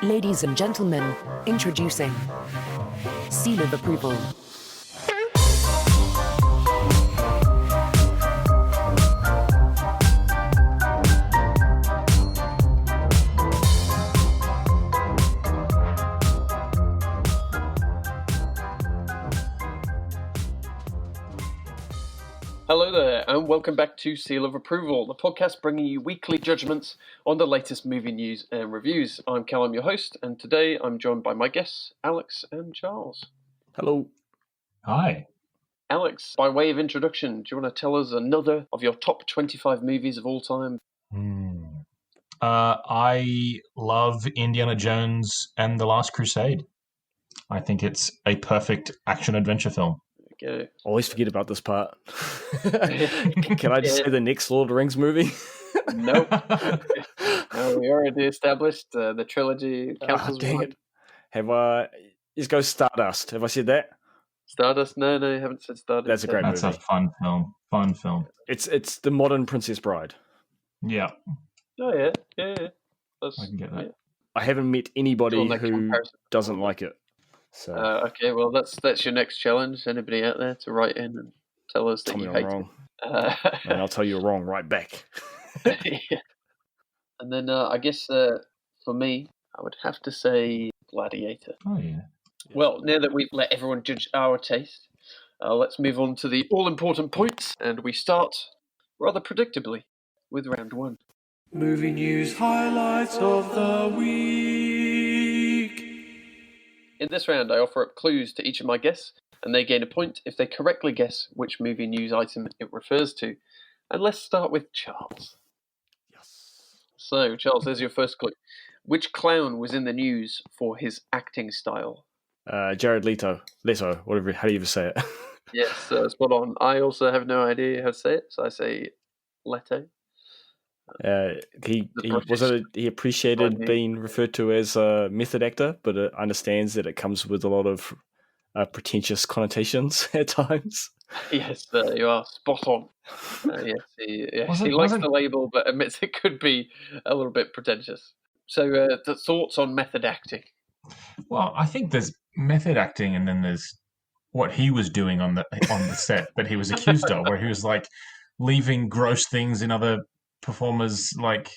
Ladies and gentlemen, introducing Seal of Approval. Hello there, and welcome back to Seal of Approval, the podcast bringing you weekly judgments on the latest movie news and reviews. I'm Callum, your host, and today I'm joined by my guests, Alex and Charles. Hello. Hi. Alex, by way of introduction, do you want to tell us another of your top 25 movies of all time? I love Indiana Jones and the Last Crusade. I think it's a perfect action-adventure film. Okay. Always forget about this part. Can I just say the next Lord of the Rings movie? Nope. No, we already established the trilogy counts as dang one. it. Have I... Let's go Stardust. Have I said that? Stardust? No, you haven't said Stardust. That's a great That's movie. a fun film. Fun film. It's the modern Princess Bride. Yeah, Oh, yeah. That's, I can get that. yeah. I haven't met anybody Draw that who comparison. doesn't like it. So Okay, well, that's your next challenge. Anybody out there to write in and tell us that tell me you I'm hate wrong. it. And I'll tell you wrong right back. Yeah. And then I guess for me, I would have to say Gladiator. Oh, yeah. Well, now that we've let everyone judge our taste, let's move on to the all-important points, and we start, rather predictably, with round one. Movie news highlights of the week. In this round, I offer up clues to each of my guests, and they gain a point if they correctly guess which movie news item it refers to. And let's start with Charles. Yes. So, Charles, there's your first clue. Which clown was in the news for his acting style? Jared Leto, whatever. How do you even say it? Yes, spot on. I also have no idea how to say it, so I say Leto. He British he appreciated idea. being referred to as a method actor, but understands that it comes with a lot of pretentious connotations at times. Yes, you are spot on. Yes, he likes Wasn't- the label, but admits it could be a little bit pretentious. So, the thoughts on method acting? Well, I think there's method acting, and then there's what he was doing on the set that he was accused of, where he was like leaving gross things in other performers. Like,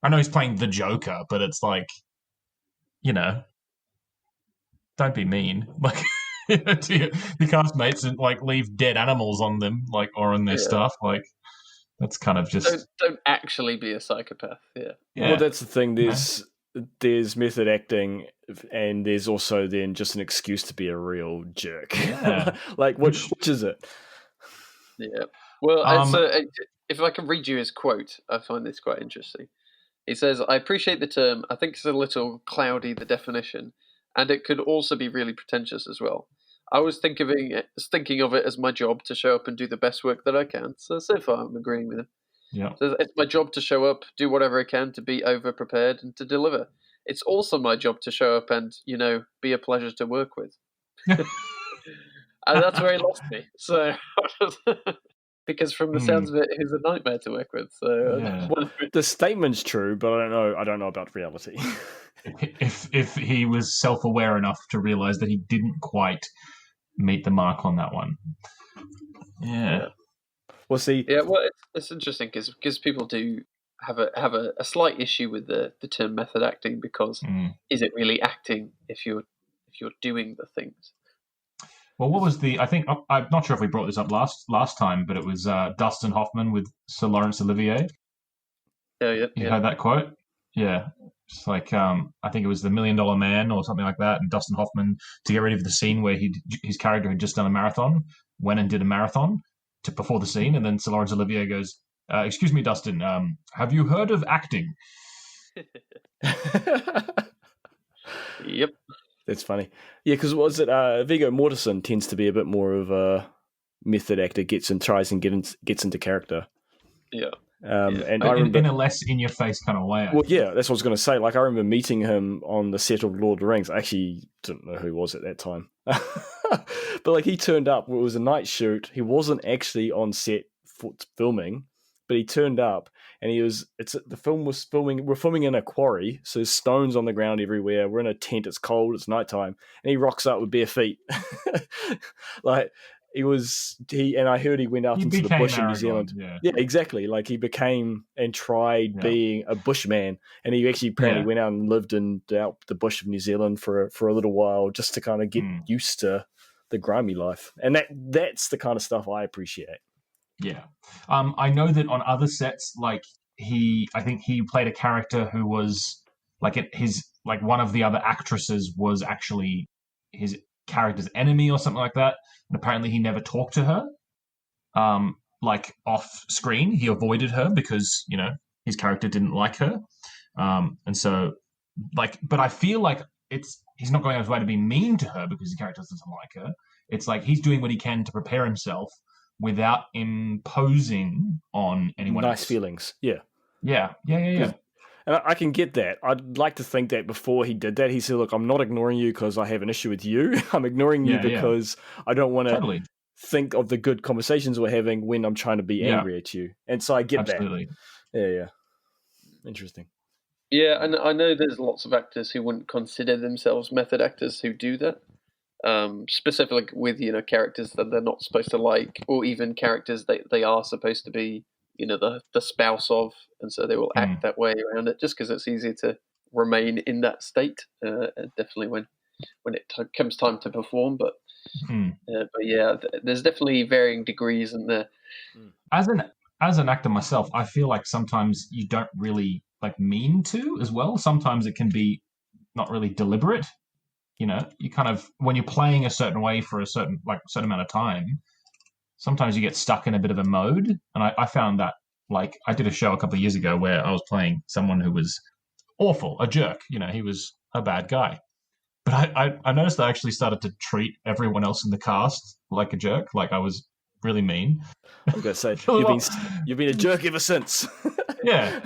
I know he's playing the Joker, but it's like, don't be mean. Like, to your castmates and like leave dead animals on them, like, or on their Yeah. stuff. Like, that's kind of just Don't actually be a psychopath. Yeah. yeah. Well, that's the thing. There's method acting, and there's also then just an excuse to be a real jerk. Yeah. Like, which is it? Yeah. Well, if I can read you his quote, I find this quite interesting. He says, "I appreciate the term. I think it's a little cloudy, the definition, and it could also be really pretentious as well. I was thinking of it as my job to show up and do the best work that I can. So far, I'm agreeing with him. Yeah. So it's my job to show up, do whatever I can to be over-prepared and to deliver. It's also my job to show up and, be a pleasure to work with." And that's where he lost me. So, because from the sounds of it, he's a nightmare to work with. So, Yeah. The statement's true, but I don't know about reality. If he was self-aware enough to realize that he didn't quite meet the mark on that one. Yeah. Well, see, yeah, well, it's interesting because people do have a slight issue with the term method acting because is it really acting if you're doing the things? Well, what was I'm not sure if we brought this up last time, but it was Dustin Hoffman with Sir Laurence Olivier. Oh, yeah. You heard that quote? Yeah. It's like, I think it was The $1 Million Man or something like that. And Dustin Hoffman, to get ready for the scene where his character had just done a marathon, went and did a marathon before the scene. And then Sir Laurence Olivier goes, "Excuse me, Dustin, have you heard of acting?" Yep. That's funny. Yeah, because was it Viggo Mortensen tends to be a bit more of a method actor, gets into character. Yeah. And But I remember in a less in-your-face kind of way. Well, yeah, that's what I was going to say. Like, I remember meeting him on the set of Lord of the Rings. I actually didn't know who he was at that time. But, like, he turned up. It was a night shoot. He wasn't actually on set for filming, but he turned up, and the film was filming. We're filming in a quarry, so there's stones on the ground everywhere. We're in a tent. It's cold. It's nighttime, and he rocks up with bare feet. Like and I heard he went out into the bush in New Zealand. Yeah, exactly. Like he became and tried being a bushman, and he actually apparently went out and lived in out the bush of New Zealand for a little while just to kind of get used to the grimy life, and that's the kind of stuff I appreciate. Yeah, I know that on other sets, like I think he played a character who was like one of the other actresses was actually his character's enemy or something like that, and apparently he never talked to her, like off screen. He avoided her because his character didn't like her, and so but I feel like he's not going out of his way to be mean to her because his character doesn't like her. It's like he's doing what he can to prepare himself without imposing on anyone else. Nice feelings. Yeah. Yeah. And I can get that. I'd like to think that before he did that, he said, look, I'm not ignoring you because I have an issue with you. I'm ignoring you because I don't want to think of the good conversations we're having when I'm trying to be angry at you. And so I get that. Yeah. Interesting. Yeah, and I know there's lots of actors who wouldn't consider themselves method actors who do that. Specifically with characters that they're not supposed to like, or even characters that they are supposed to be the spouse of, and so they will act that way around it just because it's easier to remain in that state, definitely when it comes time to perform. But yeah, there's definitely varying degrees in there. As an actor myself, I feel like sometimes you don't really mean to as well. Sometimes it can be not really deliberate. You kind of, when you're playing a certain way for a certain amount of time, sometimes you get stuck in a bit of a mode. And I found that, I did a show a couple of years ago where I was playing someone who was awful, a jerk. He was a bad guy. But I noticed I actually started to treat everyone else in the cast like a jerk, like I was really mean. I'm going to say, you've been a jerk ever since. Yeah,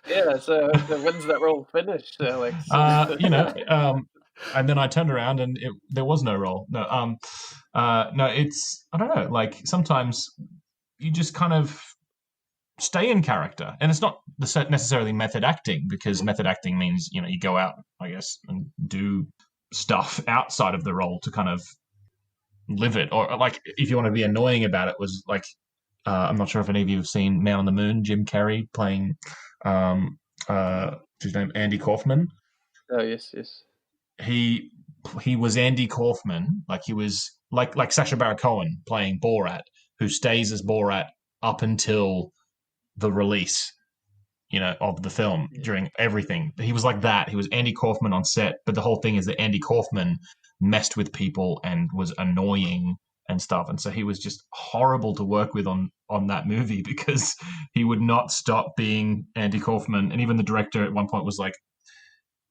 Yeah, so when's that role finished, Alex? And then I turned around and there was no role. No, it's, I don't know, sometimes you just kind of stay in character. And it's not necessarily method acting, because method acting means, you go out, I guess, and do stuff outside of the role to kind of live it. Or if you want to be annoying about it, was I'm not sure if any of you have seen Man on the Moon, Jim Carrey playing, his name, Andy Kaufman. Oh, yes. He was Andy Kaufman, he was like Sacha Baron Cohen playing Borat, who stays as Borat up until the release, of the film during everything. He was like that. He was Andy Kaufman on set, but the whole thing is that Andy Kaufman messed with people and was annoying and stuff, and so he was just horrible to work with on that movie because he would not stop being Andy Kaufman. And even the director at one point was like,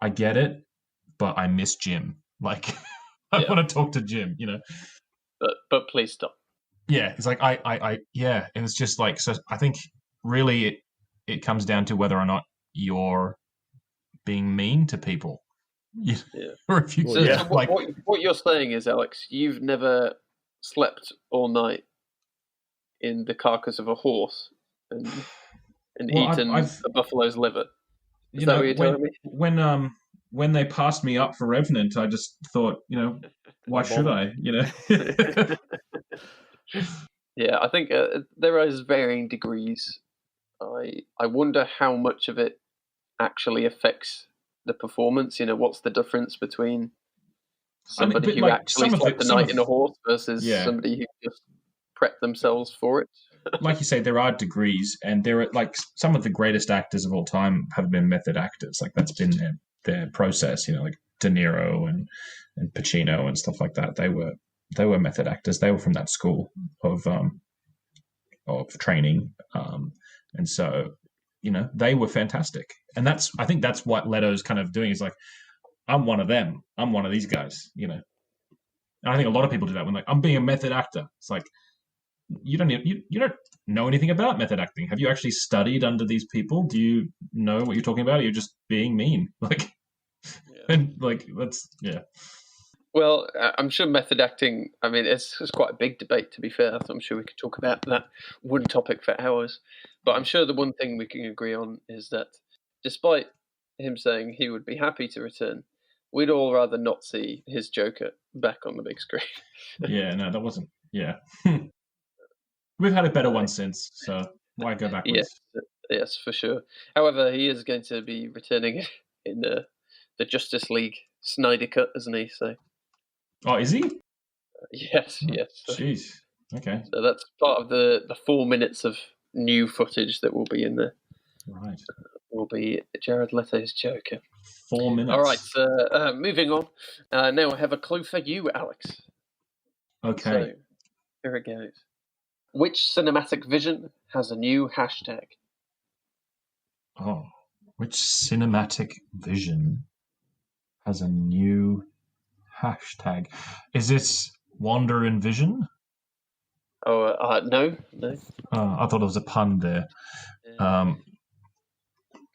"I get it, but I miss Jim. I want to talk to Jim, But please stop." Yeah, it's like I yeah, and it's just so I think really it comes down to whether or not you're being mean to people. Yeah. Or if you so what you're saying is, Alex, you've never slept all night in the carcass of a horse and eaten a buffalo's liver. Is that what you're telling me? When they passed me up for Revenant, I just thought, why should I? Yeah, I think there is varying degrees. I wonder how much of it actually affects the performance. What's the difference between somebody who actually slept the night in a horse versus somebody who just prepped themselves for it? Like you say, there are degrees, and there are some of the greatest actors of all time have been method actors. That's been their process. Like De Niro and Pacino and stuff like that. They were method actors. They were from that school of training, and so they were fantastic. And I think that's what Leto's kind of doing. Is I'm one of them. I'm one of these guys. And I think a lot of people do that when I'm being a method actor. It's you don't know anything about method acting. Have you actually studied under these people? Do you know what you're talking about? Or you're just being mean. And that's. Well, I'm sure method acting, I mean, it's quite a big debate, to be fair. I'm sure we could talk about that one topic for hours. But I'm sure the one thing we can agree on is that despite him saying he would be happy to return, we'd all rather not see his Joker back on the big screen. Yeah, no, that wasn't. Yeah. We've had a better one since, so why go backwards? Yes, for sure. However, he is going to be returning in the Justice League Snyder Cut, isn't he? So. Oh, is he? Yes. Jeez. Okay. So that's part of the 4 minutes of new footage that will be in there. Right. Will be Jared Leto's Joker. 4 minutes. All right, so moving on. Now I have a clue for you, Alex. Okay. So, here it goes. Which cinematic vision has a new hashtag? Oh, which cinematic vision has a new hashtag? Is this Wander and Vision? Oh, no. I thought it was a pun there.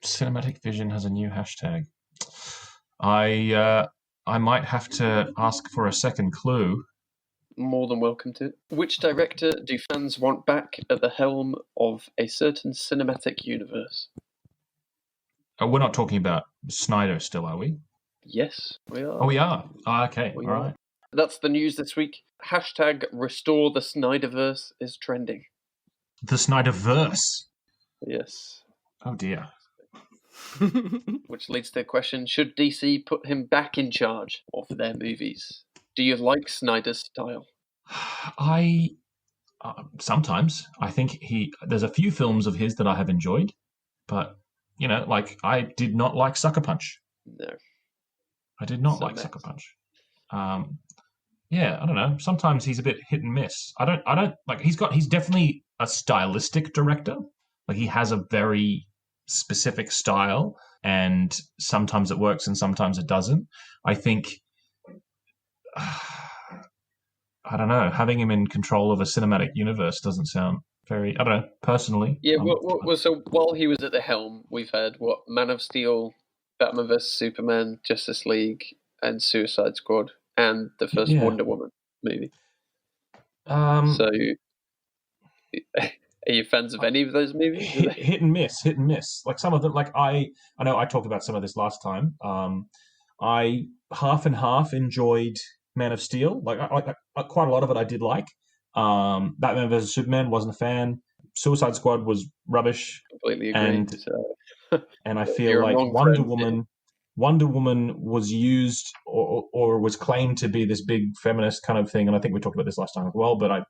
Cinematic vision has a new hashtag. I might have to ask for a second clue. More than welcome to. Which director do fans want back at the helm of a certain cinematic universe? We're not talking about Snyder still, are we? Yes, we are. Oh, we are. Oh, okay. All right. That's the news this week. Hashtag restore the Snyderverse is trending. The Snyderverse. Yes. Oh dear. Which leads to the question, should DC put him back in charge of their movies? Do you like Snyder's style? Sometimes. I think there's a few films of his that I have enjoyed, but, I did not like Sucker Punch. No. I did not like Sucker Punch. Yeah, I don't know. Sometimes he's a bit hit and miss. I don't like. He's definitely a stylistic director. Like, he has a very specific style, and sometimes it works and sometimes it doesn't. I think, I don't know, having him in control of a cinematic universe doesn't sound very, I don't know, personally. Yeah, well, so while he was at the helm, we've had, Man of Steel, Batman vs. Superman, Justice League, and Suicide Squad, and the first Wonder Woman movie. So, are you fans of any of those movies? Hit and miss. Like, some of them, like, I know I talked about some of this last time. I half and half enjoyed Man of Steel. Like, quite a lot of it I did like. Batman vs. Superman, wasn't a fan. Suicide Squad was rubbish. Completely agree. And I feel like Wonder Woman was used or was claimed to be this big feminist kind of thing, and I think we talked about this last time as well, but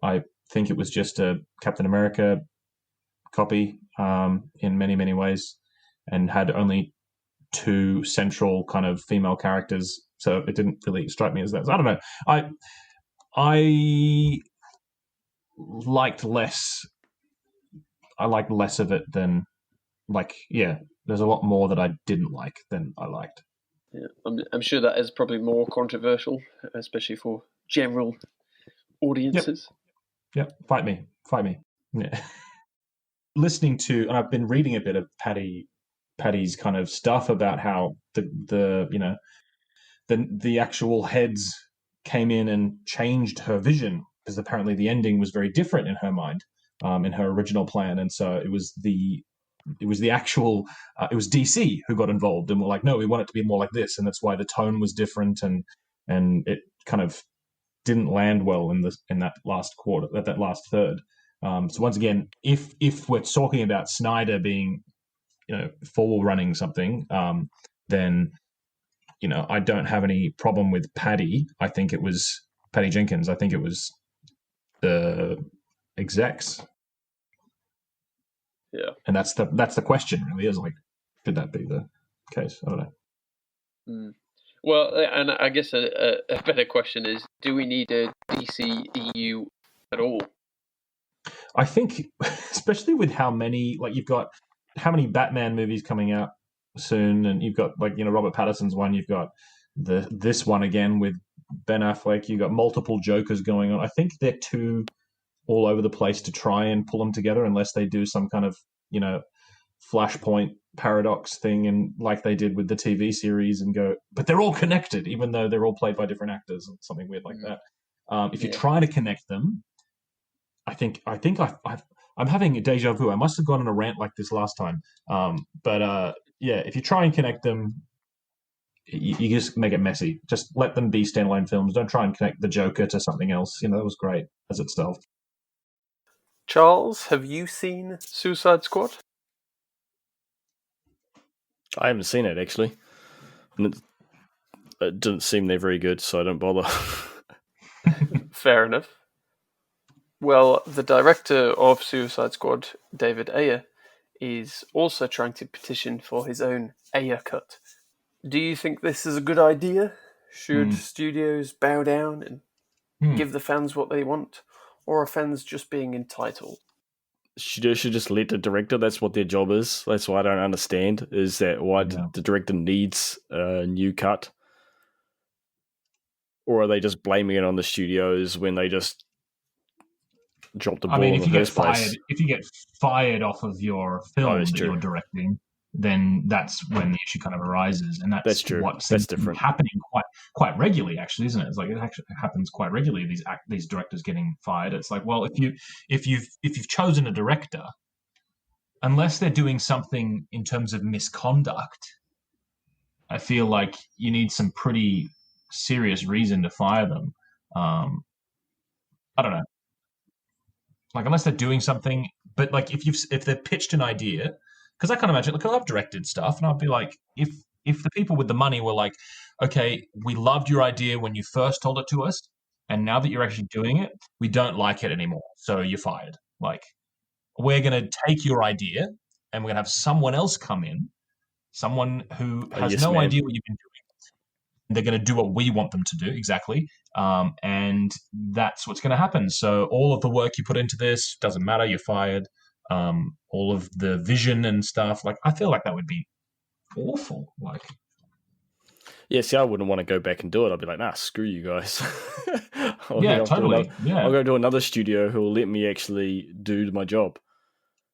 I think it was just a Captain America copy in many, many ways, and had only two central kind of female characters, so it didn't really strike me as that. So I don't know. I liked less of it than, there's a lot more that I didn't like than I liked. Yeah, I'm sure that is probably more controversial, especially for general audiences. Yep. Fight me. Yeah. Listening to, and I've been reading a bit of Patty's kind of stuff about how the actual heads came in and changed her vision, because apparently the ending was very different in her mind, in her original plan, and so it was actual it was DC who got involved and were like, no, we want it to be more like this, and that's why the tone was different, and it kind of didn't land well in that last quarter, that last third. So once again, if we're talking about Snyder being, forward-running something, then, I don't have any problem with Patty. I think it was Patty Jenkins. I think it was the execs. Yeah, and that's the question, really, is like, could that be the case? I don't know. Well, and I guess a better question is, do we need a DC EU at all? I think, especially with how many, you've got how many Batman movies coming out soon, and you've got, Robert Pattinson's one, you've got this one again with Ben Affleck, you've got multiple Jokers going on. I think they're too all over the place to try and pull them together, unless they do some kind of, Flashpoint paradox thing, and like they did with the TV series, and go, but they're all connected, even though they're all played by different actors, or something weird like that. If you try to connect them, I'm having a deja vu. I must have gone on a rant like this last time. If you try and connect them, you just make it messy. Just let them be standalone films. Don't try and connect the Joker to something else. That was great as itself. Charles, have you seen Suicide Squad? I haven't seen it, actually. And it didn't seem they're very good, so I don't bother. Fair enough. Well, the director of Suicide Squad, David Ayer, is also trying to petition for his own Ayer cut. Do you think this is a good idea? Should studios bow down and give the fans what they want? Or are fans just being entitled? Studios should just let the director. That's what their job is. That's what I don't understand, is that why the director needs a new cut. Or are they just blaming it on the studios when they just drop the ball in the first place? If you get fired off of your film that you're directing, then that's when the issue kind of arises, and that's true. What seems to be happening quite regularly, actually, isn't it? It's like it actually happens quite regularly. These directors getting fired. It's like, well, if you've chosen a director, unless they're doing something in terms of misconduct, I feel like you need some pretty serious reason to fire them. I don't know. Like, unless they're doing something, but like if they've pitched an idea, because I can't imagine. Look, I've directed stuff, and I'd be like, if the people with the money were like, okay, we loved your idea when you first told it to us, and now that you're actually doing it, we don't like it anymore, so you're fired. Like, we're going to take your idea, and we're going to have someone else come in, someone who has idea what you've been doing. They're going to do what we want them to do, exactly. And that's what's going to happen. So all of the work you put into this doesn't matter. You're fired. All of the vision and stuff. Like, I feel like that would be awful. Like, yeah, see, I wouldn't want to go back and do it. I'd be like, nah, screw you guys. Totally. I'll go to another studio who will let me actually do my job.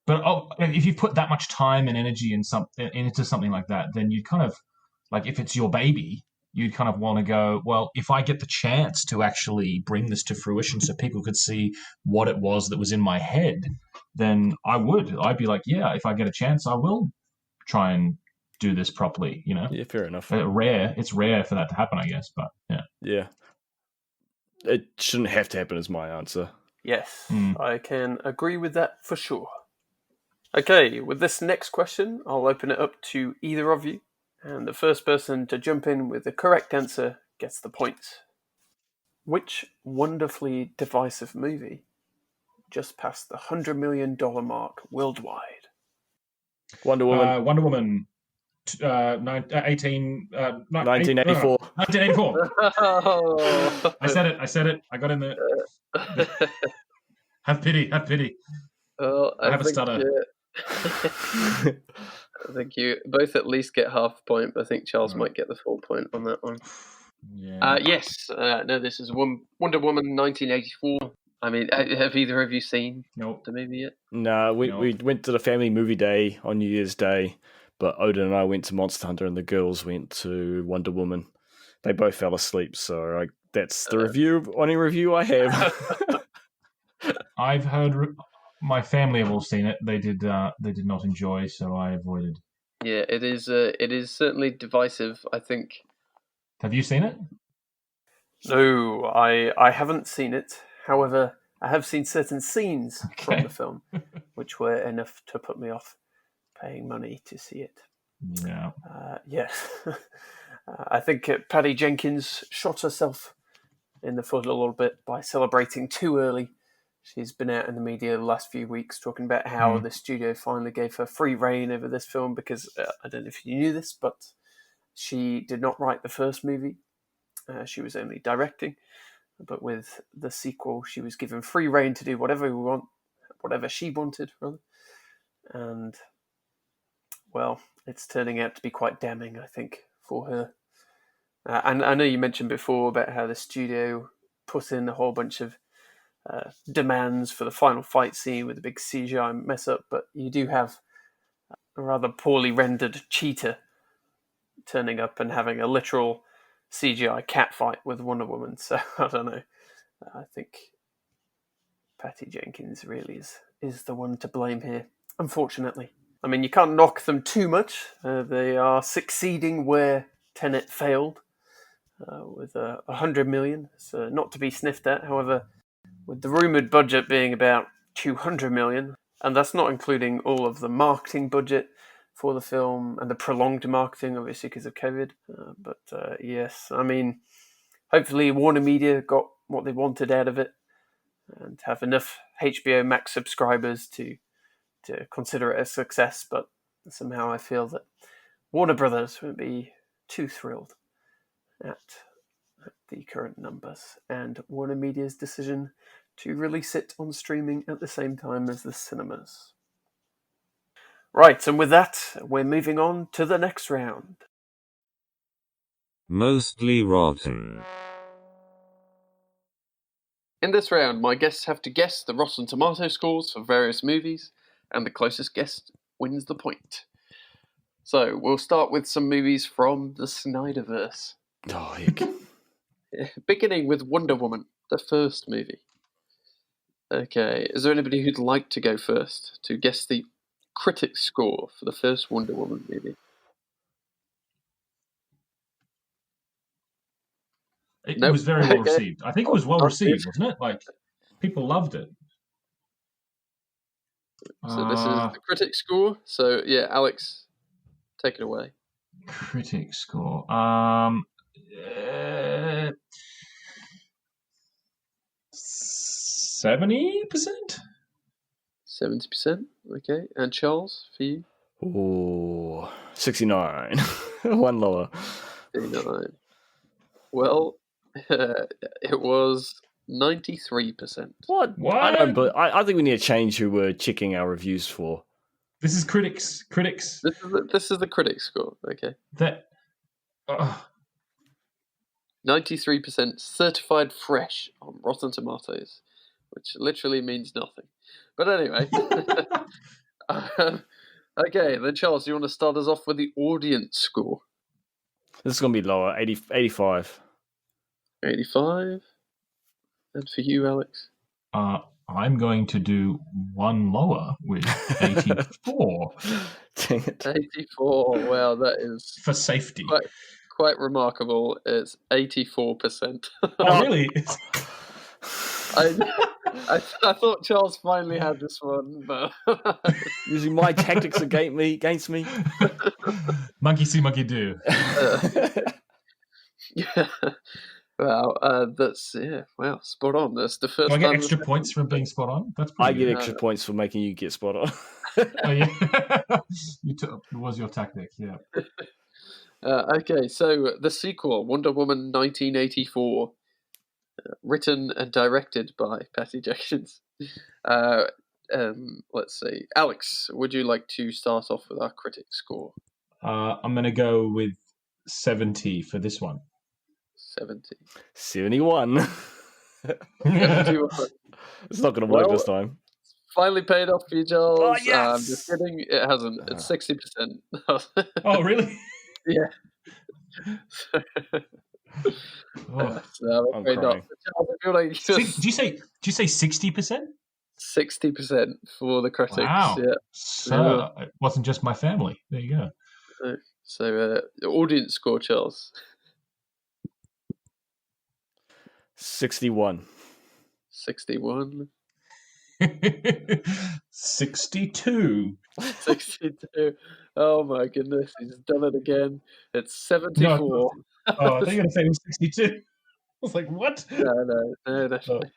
But if you put that much time and energy into something like that, then you kind of, like, if it's your baby, you'd kind of want to go, well, if I get the chance to actually bring this to fruition so people could see what it was that was in my head, then I would. I'd be like, yeah, if I get a chance, I will try and do this properly, Yeah, fair enough. It's rare for that to happen, I guess, but yeah. Yeah. It shouldn't have to happen is my answer. Yes, I can agree with that for sure. Okay, with this next question, I'll open it up to either of you. And the first person to jump in with the correct answer gets the point. Which wonderfully divisive movie just passed the $100 million mark worldwide? Wonder Woman. Wonder Woman. 1984. 1984. Oh. I said it. I got in there. Have pity. Well, I have a stutter. I think you both at least get half a point, but I think Charles might get the full point on that one. Yeah. Yes. No, this is Wonder Woman 1984. I mean, have either of you seen the movie yet? No, we went to the family movie day on New Year's Day, but Odin and I went to Monster Hunter and the girls went to Wonder Woman. They both fell asleep, so that's the only review I have. I've heard... My family have all seen it. They did not enjoy, so I avoided. Yeah, it is certainly divisive, I think. Have you seen it? No, I haven't seen it. However, I have seen certain scenes from the film, which were enough to put me off paying money to see it. Yeah. I think Patty Jenkins shot herself in the foot a little bit by celebrating too early. She's been out in the media the last few weeks talking about how the studio finally gave her free reign over this film because, I don't know if you knew this, but she did not write the first movie. She was only directing. But with the sequel, she was given free reign to do whatever she wanted, rather. And, well, it's turning out to be quite damning, I think, for her. And I know you mentioned before about how the studio put in a whole bunch of demands for the final fight scene with the big CGI mess up, but you do have a rather poorly rendered cheetah turning up and having a literal CGI cat fight with Wonder Woman. So I don't know. I think Patty Jenkins really is the one to blame here, unfortunately. I mean, you can't knock them too much. They are succeeding where Tenet failed, with 100 million. So not to be sniffed at. However, with the rumoured budget being about 200 million, and that's not including all of the marketing budget for the film and the prolonged marketing, obviously, because of COVID. But yes, I mean, hopefully Warner Media got what they wanted out of it and have enough HBO Max subscribers to consider it a success. But somehow I feel that Warner Brothers won't be too thrilled at the current numbers and Warner Media's decision to release it on streaming at the same time as the cinemas. Right, and with that, we're moving on to the next round. Mostly rotten. In this round, my guests have to guess the Rotten Tomato scores for various movies, and the closest guess wins the point. So, we'll start with some movies from the Snyderverse. Oh, heck. Beginning with Wonder Woman, the first movie. Okay, is there anybody who'd like to go first to guess the critic score for the first Wonder Woman movie? It Nope. was very well Okay. received. I think it was well received, wasn't it? Like, people loved it. So this is the critic score. So yeah, Alex, take it away. Critic score. 70%? 70%. Okay, and Charles, for you? Ooh, 69. One lower. 39. Well, it was 93%. What? I think we need to change who we're checking our reviews for. This is critics. This is the critic score. Okay. That. 93% certified fresh on Rotten Tomatoes, which literally means nothing. But anyway. Okay, then Charles, do you want to start us off with the audience score? This is going to be lower, 85. 85. And for you, Alex? I'm going to do one lower with 84. Dang it. 84. Well, that is For safety. quite remarkable. It's 84%. Oh, really? I thought Charles finally had this one, but Using my tactics against me. Monkey see, monkey do. yeah. Wow, that's spot on. That's the first. Do I get time extra points for being spot on? That's pretty I get good. extra points for making you get spot on. Oh, yeah. It was your tactic, yeah. Okay, so the sequel, Wonder Woman 1984, written and directed by Patty Jenkins. Let's see. Alex, would you like to start off with our critic score? I'm going to go with 70 for this one. 70. 71. 71. It's not going to work this time. Finally paid off for you, Charles. Oh, yes! I'm just kidding. It hasn't. It's 60%. Oh, really? Yeah. I'm crying. Did you say 60%? 60% for the critics. Wow. Yeah. So it wasn't just my family. There you go. So the audience score, Charles. 61. 61. 62. 62. Oh my goodness, he's done it again. It's 74. Oh, I thought you were going to say it was 62. I was like, what? No, definitely.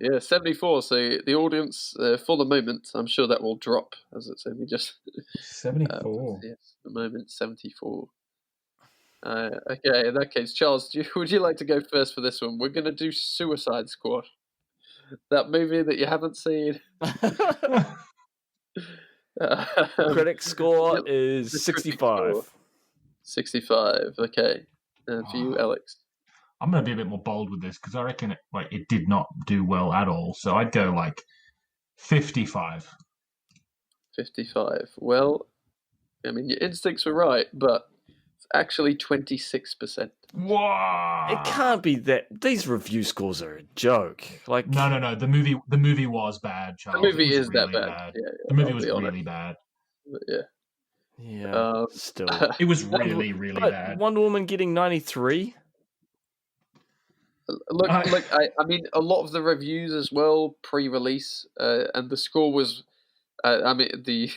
Yeah, 74. So the audience, for the moment, I'm sure that will drop as it's only just 74. yes, at the moment, 74. Okay, in that case, Charles, would you like to go first for this one? We're going to do Suicide Squad. That movie that you haven't seen. Critic score is 65. 65, okay. And for you, Alex? I'm going to be a bit more bold with this because I reckon it did not do well at all. So I'd go 55. 55. Well, I mean, your instincts were right, but it's actually 26%. Wow. It can't be that. These review scores are a joke. Like, No. The movie was bad, Charles. The movie it was is really that bad. Yeah, the movie I'll was be honest. really bad. But yeah. yeah, still. It was really, really But bad. Wonder Woman getting 93. Look! I mean, a lot of the reviews as well pre-release, and the score was. I mean, the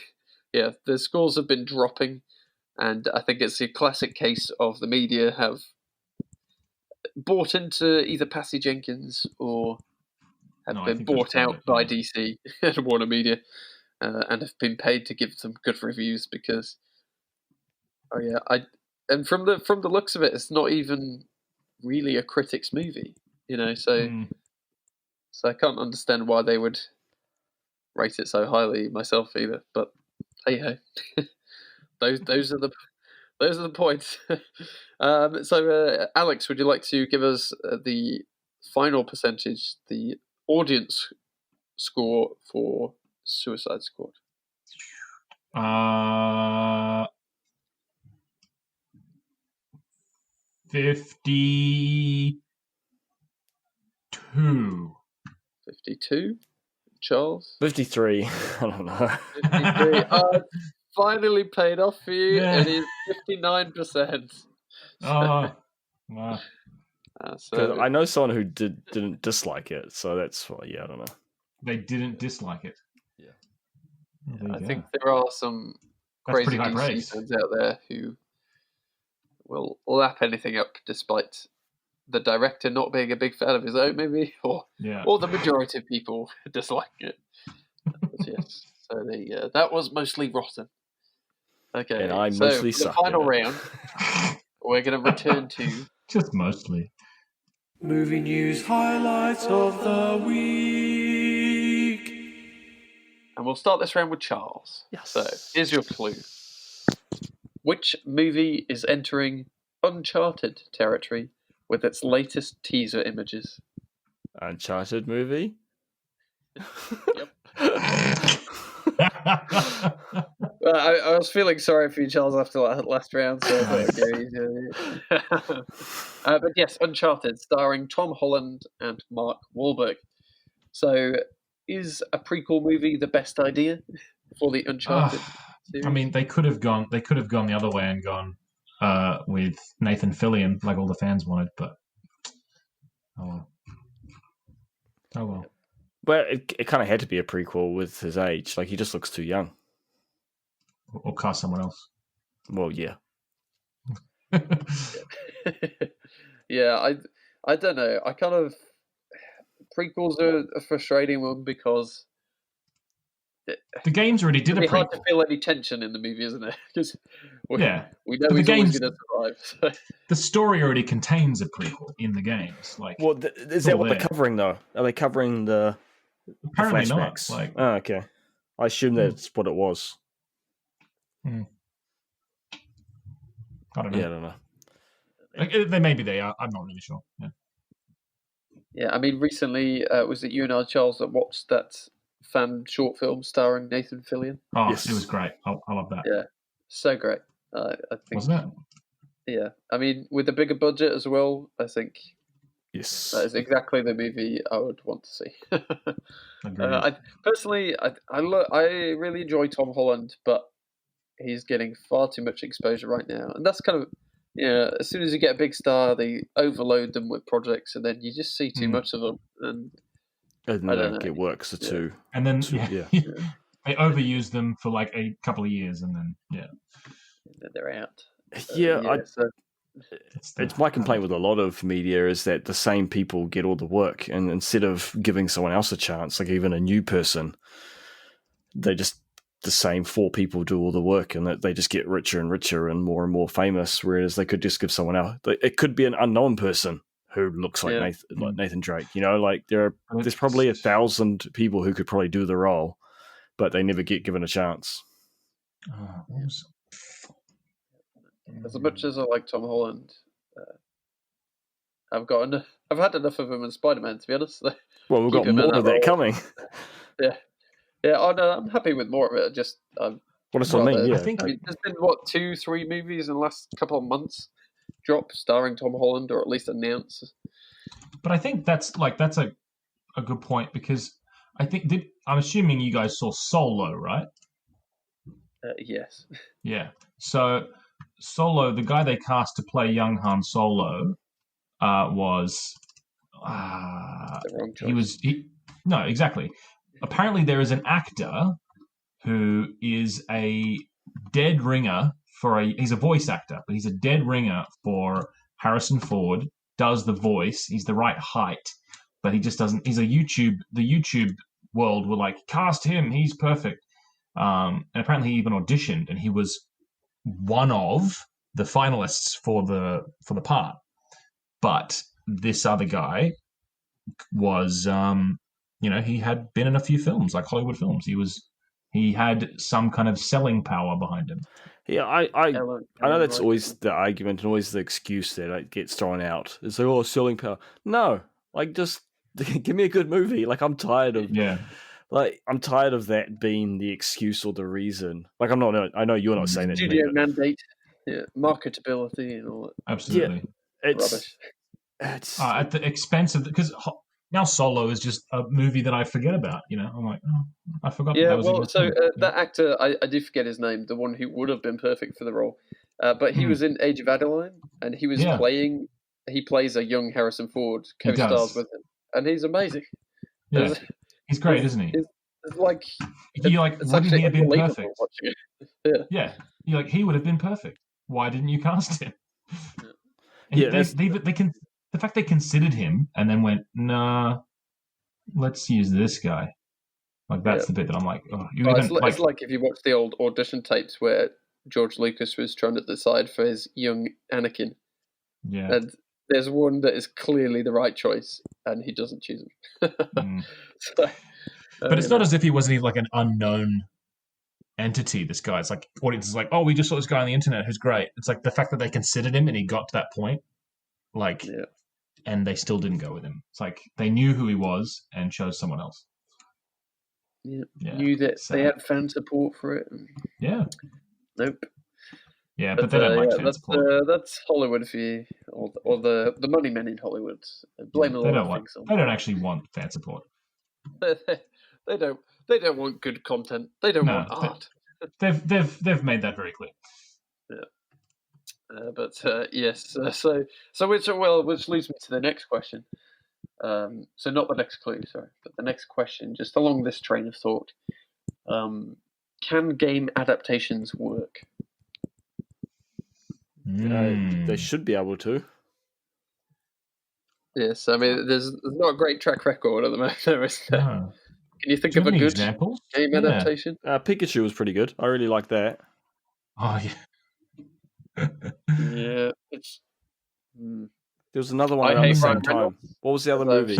scores have been dropping, and I think it's a classic case of the media have bought into either Patty Jenkins or have No, I been think that's bought out right, by yeah. DC and Warner Media, and have been paid to give them good reviews because. Oh yeah, and from the looks of it, it's not even really a critic's movie, so I can't understand why they would rate it so highly myself either. But hey ho, those are the points. So Alex, would you like to give us the final percentage, the audience score for Suicide Squad? 52. 52. Charles? 53. I don't know. 53. Finally paid off for you. Yeah. It is 59%. Wow. Because I know someone who didn't dislike it, so that's why. Yeah, I don't know. They didn't dislike it. I think there are some crazy pretty high DC praise. fans out there who will lap anything up despite the director not being a big fan of his own, maybe, or the majority of people disliking it. But yes, so that was mostly rotten. Okay, And I so mostly for the sucked final at it. round, we're going to return to just mostly movie news highlights of the week. And we'll start this round with Charles. Yes. So, here's your clue. Which movie is entering Uncharted territory with its latest teaser images? Uncharted movie? Yep. I was feeling sorry for you, Charles, after last round, so I thought I'd go easy. But yes, Uncharted, starring Tom Holland and Mark Wahlberg. So, is a prequel movie the best idea for the Uncharted series? I mean, they could have gone the other way and gone with Nathan Fillion, like all the fans wanted, but oh well. But it kind of had to be a prequel with his age. Like, he just looks too young. Or cast someone else. Well, yeah. Yeah, I don't know. I kind of prequels are a frustrating one because the games already did a prequel. It's hard to feel any tension in the movie, isn't it? Because we know but he's always going to survive. So. The story already contains a prequel in the games. Like, well, is that what they're covering though? Are they covering the apparently flashbacks? Not? Like, oh, okay. I assume that's what it was. I don't know. Yeah, I don't know. Like, maybe they are. I'm not really sure. Yeah, I mean, recently was it you and I, Charles, that watched that fan short film starring Nathan Fillion? Oh, yes. It was great. I love that. Yeah, so great. I think. Wasn't it? Yeah, I mean, with a bigger budget as well, I think. Yes. That is exactly the movie I would want to see. Agreed. Personally, I really enjoy Tom Holland, but he's getting far too much exposure right now, and that's kind of. Yeah, as soon as you get a big star, they overload them with projects, and then you just see too much of them. And I don't know. It works the two. And then they overuse them for like a couple of years, and then and then they're out. It's my complaint with a lot of media is that the same people get all the work, and instead of giving someone else a chance, like even a new person, the same four people do all the work, and that they just get richer and richer and more famous, whereas they could just give someone else. It could be an unknown person who looks like Nathan Drake. Like there's probably 1,000 people who could probably do the role, but they never get given a chance. As much as I like Tom Holland, I've had enough of him in Spider-Man, to be honest. Well, we've got more of that coming. Yeah. Oh no, I'm happy with more of it. Well, that's what I mean. Yeah, I think there's been 2-3 movies in the last couple of months drop starring Tom Holland, or at least announced. But I think that's a good point, because I think I'm assuming you guys saw Solo, right? Yes. Yeah. So Solo, the guy they cast to play young Han Solo, was The wrong choice. No, exactly. Apparently, there is an actor who is a dead ringer he's a voice actor, but he's a dead ringer for Harrison Ford. Does the voice? He's the right height, but he just doesn't. The YouTube world were like, cast him. He's perfect. And apparently, he even auditioned, and he was one of the finalists for the part. But this other guy was, he had been in a few films, like Hollywood films. He had some kind of selling power behind him. Yeah, I know that's always the argument and always the excuse that gets thrown out. It's like, oh, selling power. No, like, just give me a good movie. Like, I'm tired of that being the excuse or the reason. Like, I know you're not saying that to me. Studio mandate, marketability and all that. Absolutely, it's rubbish. It's at the expense of, because now Solo is just a movie that I forget about. I'm like, oh, I forgot. Yeah, that was that actor, I do forget his name, the one who would have been perfect for the role, but he was in Age of Adeline, and he was playing. He plays a young Harrison Ford, co-stars with him, and he's amazing. Yeah, he's great, isn't he? It's like wouldn't he have been perfect? Yeah, he would have been perfect. Why didn't you cast him? Yeah, the fact they considered him and then went, nah, let's use this guy. Like, that's the bit that I'm like, oh, it's like if you watch the old audition tapes where George Lucas was trying to decide for his young Anakin. Yeah. And there's one that is clearly the right choice, and he doesn't choose him. But it's not as if he wasn't like an unknown entity, this guy. It's like, audiences like, oh, we just saw this guy on the internet who's great. It's like the fact that they considered him and he got to that point, and they still didn't go with him. It's like they knew who he was and chose someone else. Yeah. Knew that they had fan support for it. Yeah. Nope. Yeah, but they don't like fan support. That's Hollywood for you, or the money men in Hollywood. Blame a lot of things on. They don't actually want fan support. They don't want good content. They don't want art. They've made that very clear. Yeah. Yes. Which leads me to the next question. So not the next clue, sorry, but the next question, just along this train of thought. Can game adaptations work? They should be able to. Yes, I mean, there's not a great track record at the moment, there, is there? No. Can you think of a good examples? game adaptation? Pikachu was pretty good. I really like that. Oh, yeah. Yeah, it's... There was another one around the same time. What was the other movie?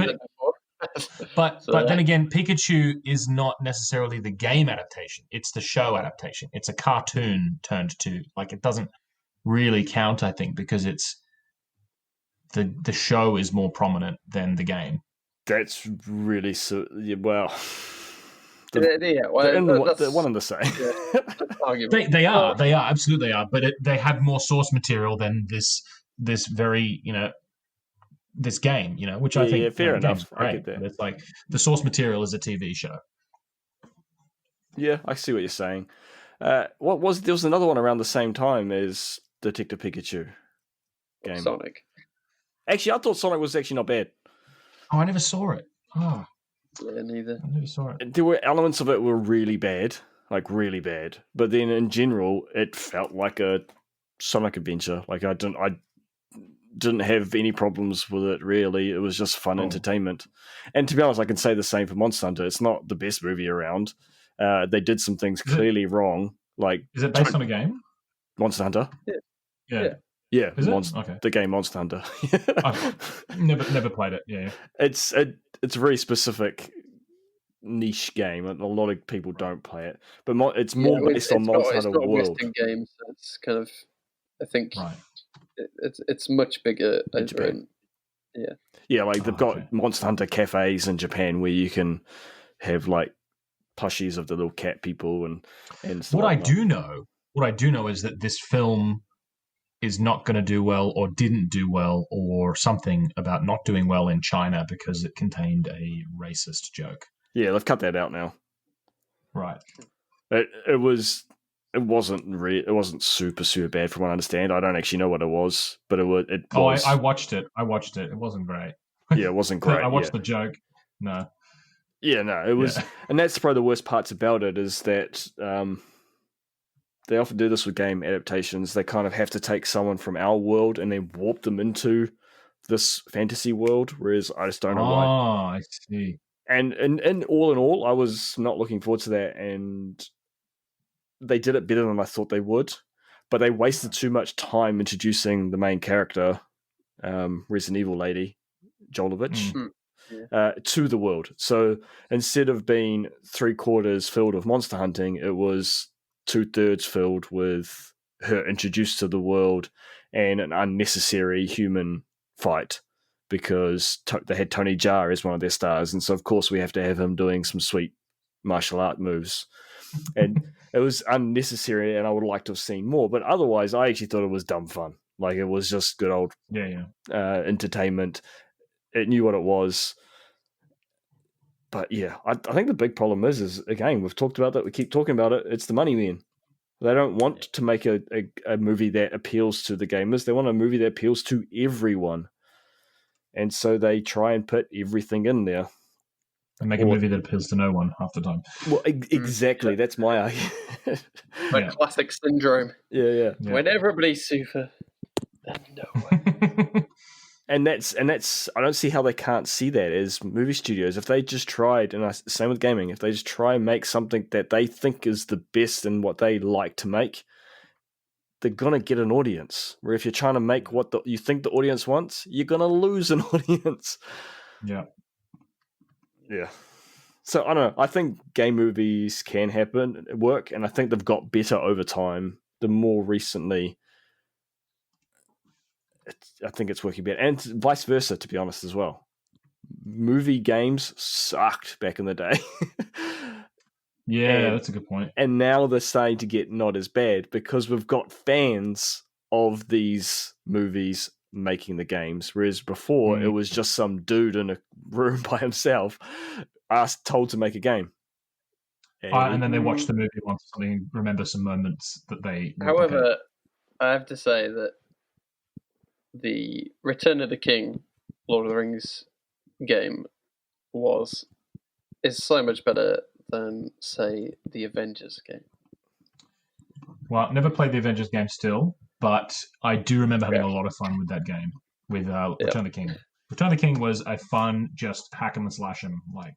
But then again, Pikachu is not necessarily the game adaptation. It's the show adaptation. It's a cartoon turned to, like, it doesn't really count, I think, because it's the show is more prominent than the game. That's really well. They're one and the same. They are absolutely they are, but they have more source material than this very this game, which I think fair enough. Great, I get that. But it's like the source material is a TV show. Yeah, I see what you're saying. There was another one around the same time as Detective Pikachu game. Sonic. Actually, I thought Sonic was actually not bad. Oh, I never saw it. Oh. Yeah, neither. I never saw it. There were elements of it were really bad, like really bad. But then in general, it felt like a Sonic adventure. Like I didn't have any problems with it, really. It was just fun entertainment. And to be honest, I can say the same for Monster Hunter. It's not the best movie around. They did some things clearly wrong. Like, is it based on a game? Monster Hunter? Yeah. Yeah, Okay. The game Monster Hunter. I've never played it. Yeah, it's a very specific niche game, and a lot of people don't play it. But it's more based on Monster Hunter World. It's not a Western game, so it's kind of, I think, right. It's much bigger in Japan. Yeah, like they've got Monster Hunter cafes in Japan where you can have like plushies of the little cat people and stuff. What I do know is that this film is not going to do well, or didn't do well, or something about not doing well in China because it contained a racist joke. Yeah, they've cut that out now. Right. It wasn't super bad from what I understand. I don't actually know what it was, but it was. I watched it. It wasn't great. Yeah, it wasn't great. I watched the joke. No. Yeah, no, it was, and that's probably the worst parts about it is that they often do this with game adaptations. They kind of have to take someone from our world and then warp them into this fantasy world, whereas I just don't know why. Oh, I see. And all in all, I was not looking forward to that, and they did it better than I thought they would, but they wasted too much time introducing the main character, Resident Evil lady, Jolovich, to the world. So instead of being 3/4 filled with monster hunting, it was 2/3 filled with her introduced to the world and an unnecessary human fight, because they had Tony Jaa as one of their stars, and so of course we have to have him doing some sweet martial art moves, and it was unnecessary, and I would like to have seen more. But otherwise, I actually thought it was dumb fun. Like, it was just good old entertainment. It knew what it was. But yeah, I think the big problem is again, we've talked about that. We keep talking about it. It's the money man. They don't want to make a movie that appeals to the gamers. They want a movie that appeals to everyone. And so they try and put everything in there. And make a movie that appeals to no one half the time. Well, exactly. That's my argument. Classic syndrome. Yeah. When everybody's super, and no one. And that's I don't see how they can't see that as movie studios. If they just tried, and same with gaming, if they just try and make something that they think is the best in what they like to make, they're gonna get an audience. Where if you're trying to make what you think the audience wants, you're gonna lose an audience. Yeah. So I don't know. I think game movies can work, and I think they've got better over time. The more recently, I think it's working better, and vice versa, to be honest, as well. Movie games sucked back in the day. Yeah, that's a good point. And now they're starting to get not as bad because we've got fans of these movies making the games, whereas before it was just some dude in a room by himself told to make a game. And then they watch the movie once and remember some moments that they... However, I have to say that the Return of the King, Lord of the Rings game is so much better than, say, the Avengers game. Well, never played the Avengers game still, but I do remember having a lot of fun with that game, with Return of the King. Return of the King was a fun, just hack 'em and slash 'em, like...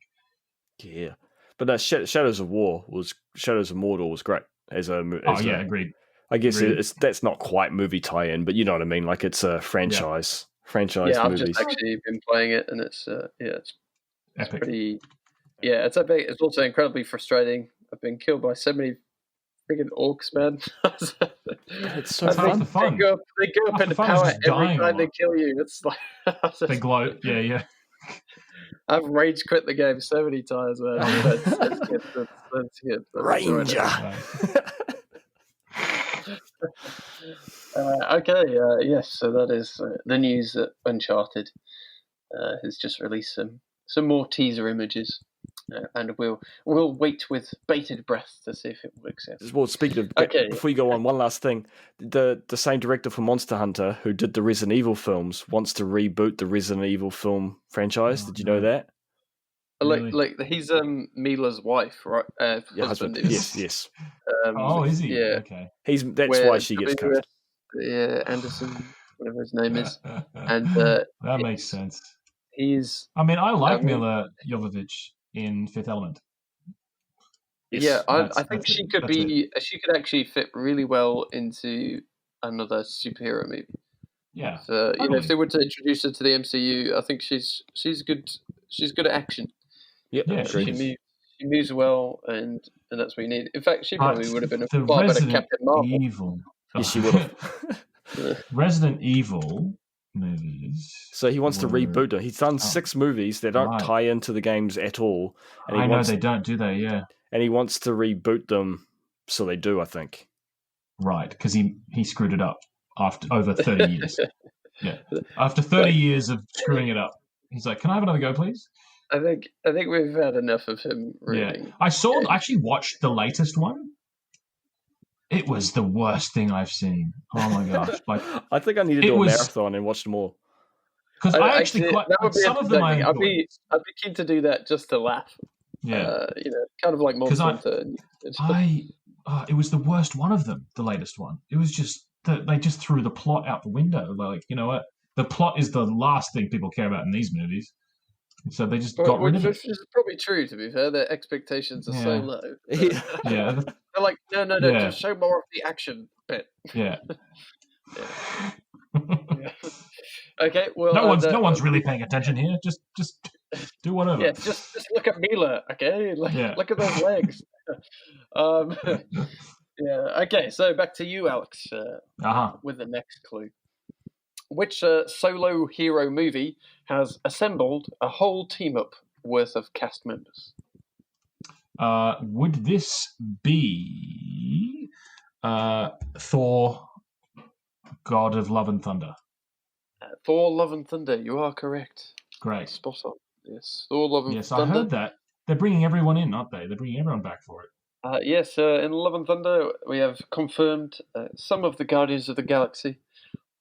Yeah. But Shadows of Mordor was great. Agreed. I guess that's not quite movie tie-in, but you know what I mean. Like, it's a franchise. Franchise I've movies. just actually been playing it, and it's epic. Pretty. Yeah, it's epic. It's also incredibly frustrating. I've been killed by so many freaking orcs, man. It's so fun. They go up in power every time they kill you. It's like they glow. Yeah. I've rage quit the game so many times, man. That's good. Ranger. Yes. So that is the news that Uncharted has just released some more teaser images, and we'll wait with bated breath to see if it works out. Well, speaking of, before you go on, one last thing: the same director for Monster Hunter who did the Resident Evil films wants to reboot the Resident Evil film franchise. Did you know that? Like he's Mila's wife, right? Husband. Yes. Is he? Yeah. Okay. That's why she gets cut. Yeah, Anderson, whatever his name is, and that makes sense. I like Mila Jovovich in Fifth Element. Yes, I think she could actually fit really well into another superhero movie. Yeah. So, if they were to introduce her to the MCU, I think she's good. She's good at action. Yeah, she moves well, and that's what you need. In fact, she probably would have been a far better Captain Marvel. Evil. Yes, she would have. Resident Evil movies. So he wants to reboot her. He's done 6 movies that don't tie into the games at all. And they don't, do they? Yeah. and he wants to reboot them, so they do, I think. Right, because he screwed it up after over 30 years. Yeah, after 30 years of screwing it up, he's like, "Can I have another go, please?" I think we've had enough of him. Really. Yeah, I actually watched the latest one. It was the worst thing I've seen. Oh my gosh! Like, I think I need to do a marathon and watch them all. Because I actually quite that would be some of them I enjoyed. I'd be keen to do that just to laugh. Yeah, kind of like Monster Hunter. It was the worst one of them, the latest one. It was just they just threw the plot out the window. Like, you know what? The plot is the last thing people care about in these movies. So they just got rid of it. Which is probably true, to be fair. Their expectations are so low. Yeah. They're like, no, just show more of the action bit. Yeah. Okay, well... No one's really paying attention here. Just do whatever. Yeah, just look at Mila, okay? Look at those legs. Yeah, okay, so back to you, Alex, with the next clue. Which solo hero movie has assembled a whole team-up worth of cast members? Would this be Thor, God of Love and Thunder? Thor, Love and Thunder, you are correct. Great. Spot on. Yes, Thor, Love and Thunder. Yes, I heard that. They're bringing everyone in, aren't they? They're bringing everyone back for it. Yes, in Love and Thunder, we have confirmed some of the Guardians of the Galaxy,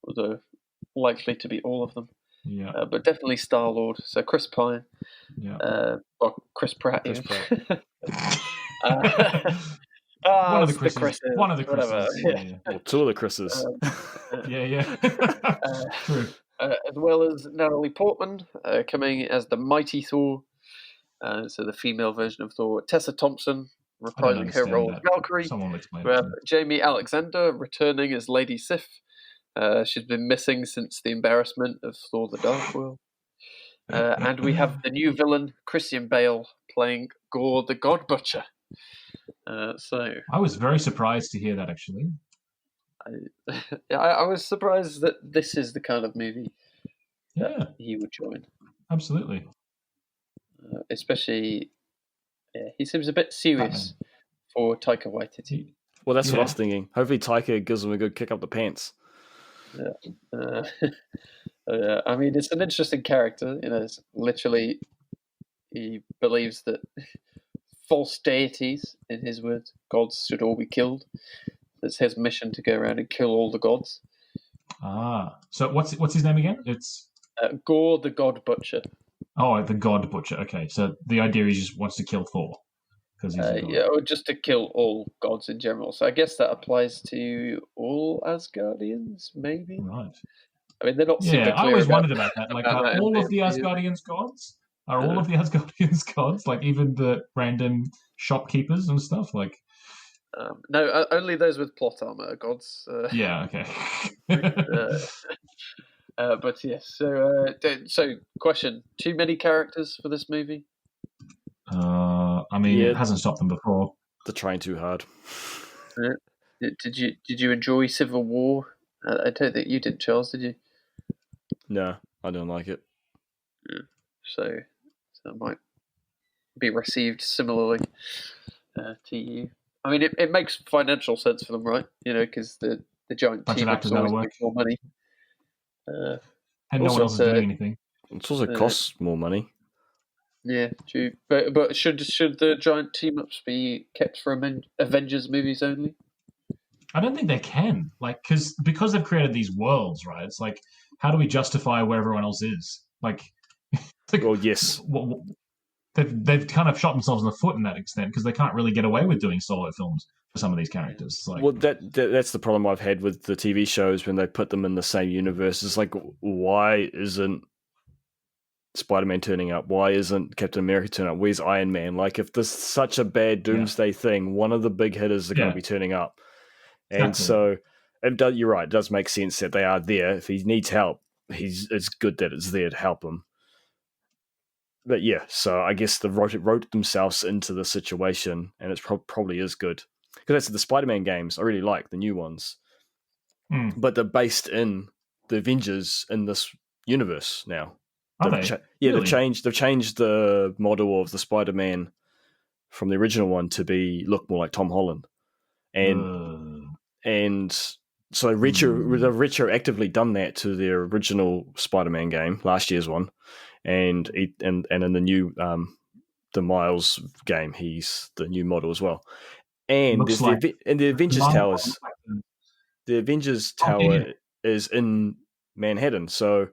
although likely to be all of them. Yeah. But definitely Star-Lord, so Chris Pine. Yeah. Or Chris Pratt. Chris Pratt. One of the Chris's. One of the Chris's. Yeah. Well, two of the Chris's. Yeah. True. As well as Natalie Portman coming as the mighty Thor, so the female version of Thor. Tessa Thompson reprising her role as Valkyrie. Someone will explain We have Jamie Alexander returning as Lady Sif. She's been missing since the embarrassment of Thor: The Dark World. And we have the new villain, Christian Bale, playing Gore the God Butcher. So I was very surprised to hear that, actually. I was surprised that this is the kind of movie that he would join. Absolutely. Especially, he seems a bit serious for Taika Waititi. Well, that's what I was thinking. Hopefully Taika gives him a good kick up the pants. Yeah. I mean, it's an interesting character. It's literally, he believes that false deities, in his words, gods should all be killed. It's his mission to go around and kill all the gods. So what's his name again? It's Gore the God Butcher. Oh, the God Butcher. Okay, so the idea is he just wants to kill Thor. He's a god. Or just to kill all gods in general. So I guess that applies to all Asgardians, maybe? Right. I mean, they're not super clear. I always wondered about that. Like, are all of the Asgardians gods? Are all of the Asgardians gods? Like, even the random shopkeepers and stuff? Like, no, only those with plot armor are gods. Yeah, okay. But yes, so question: too many characters for this movie? I mean, it hasn't stopped them before. They're trying too hard. Did you enjoy Civil War? I don't think you did, Charles. Did you? No, I don't like it. Yeah. So it might be received similarly to you. I mean, it makes financial sense for them, right? Because the giant team always makes more money. And no one else is doing anything. It also costs more money. Yeah, true. But should the giant team ups be kept for Avengers movies only? I don't think they can. Like, because they've created these worlds, right? It's like, how do we justify where everyone else is? Like well, yes. They've kind of shot themselves in the foot in that extent because they can't really get away with doing solo films for some of these characters. It's like, well, that's the problem I've had with the TV shows when they put them in the same universe. It's like, why isn't Spider-Man turning up? Why isn't Captain America turning up? Where's Iron Man? Like, if there's such a bad Doomsday thing, one of the big hitters are going to be turning up. And so, you're right, it does make sense that they are there. If he needs help, it's good that it's there to help him. But yeah, so I guess they wrote themselves into the situation, and it probably is good. Because that's the Spider-Man games I really like, the new ones. But they're based in the Avengers in this universe now. Are they? They've changed the model of the Spider-Man from the original one to look more like Tom Holland, and so they've retroactively done that to their original Spider-Man game, last year's one, and in the new the Miles game, he's the new model as well. And there's the Avengers Towers. The Avengers Tower is in Manhattan, so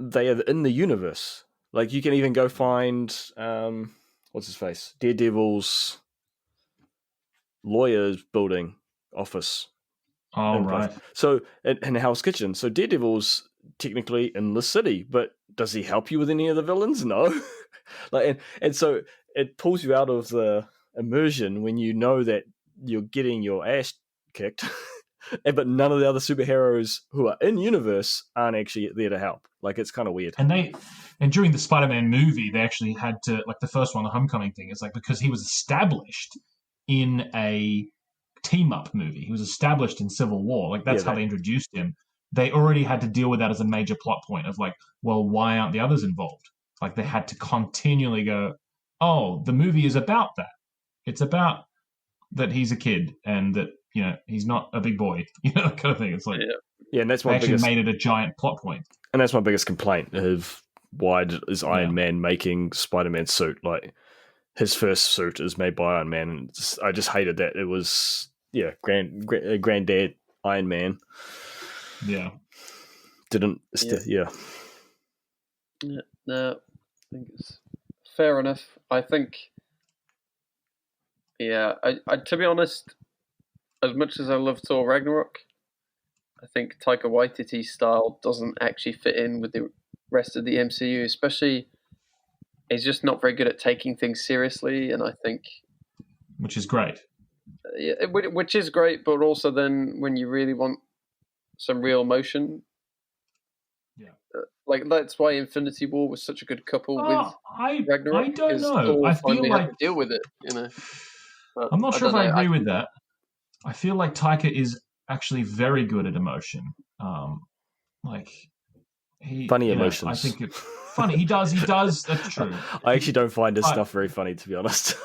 they are in the universe. Like, you can even go find what's his face, Daredevil's lawyer's building office. Oh, right. So in Hell's Kitchen, so Daredevil's technically in the city, but does he help you with any of the villains? No. and so it pulls you out of the immersion when you know that you're getting your ass kicked, but none of the other superheroes who are in universe aren't actually there to help. Like, it's kind of weird. And during the Spider-Man movie, they actually had to, like the first one, the Homecoming thing, it's like because he was established in a team-up movie. He was established in Civil War. Like, that's how they introduced him. They already had to deal with that as a major plot point of like, well, why aren't the others involved? Like, they had to continually go, oh, the movie is about that. It's about that he's a kid and that, he's not a big boy, that kind of thing. It's like, and that's they actually made it a giant plot point. And that's my biggest complaint of why is Iron Man making Spider-Man's suit. Like, his first suit is made by Iron Man, and I just hated that. It was, granddad Iron Man. Yeah. Didn't, No, I think it's fair enough. I think, I to be honest, as much as I love Thor Ragnarok, I think Taika Waititi's style doesn't actually fit in with the rest of the MCU, especially he's just not very good at taking things seriously, and I think... Which is great. Which is great, but also then when you really want some real emotion... like, that's why Infinity War was such a good couple with Ragnarok. I don't know. Thor I feel like... had to deal with it, But I'm not sure if I agree with that. I feel like Taika is actually very good at emotion. Funny emotions. I think it's funny. He does. That's true. I actually don't find his stuff very funny, to be honest.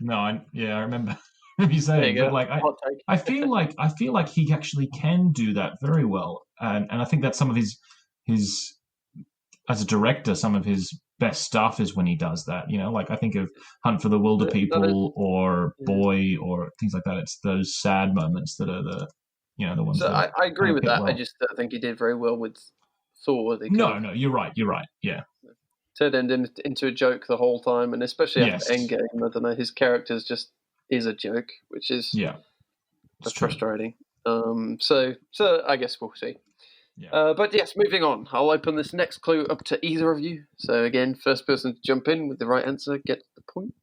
No, I remember you saying, but like, I feel like he actually can do that very well, and I think that's some of his as a director, some of his best stuff is when he does that. Like, I think of Hunt for the Wilder People or Boy or things like that. It's those sad moments that are the ones. So that I agree with that. well. I just don't think he did very well with Thor. No, you're right. Yeah. Turned into a joke the whole time, and especially after Endgame, I don't know, his character just is a joke, which is frustrating. So I guess we'll see. Yeah. But yes, moving on. I'll open this next clue up to either of you. So again, first person to jump in with the right answer gets the point.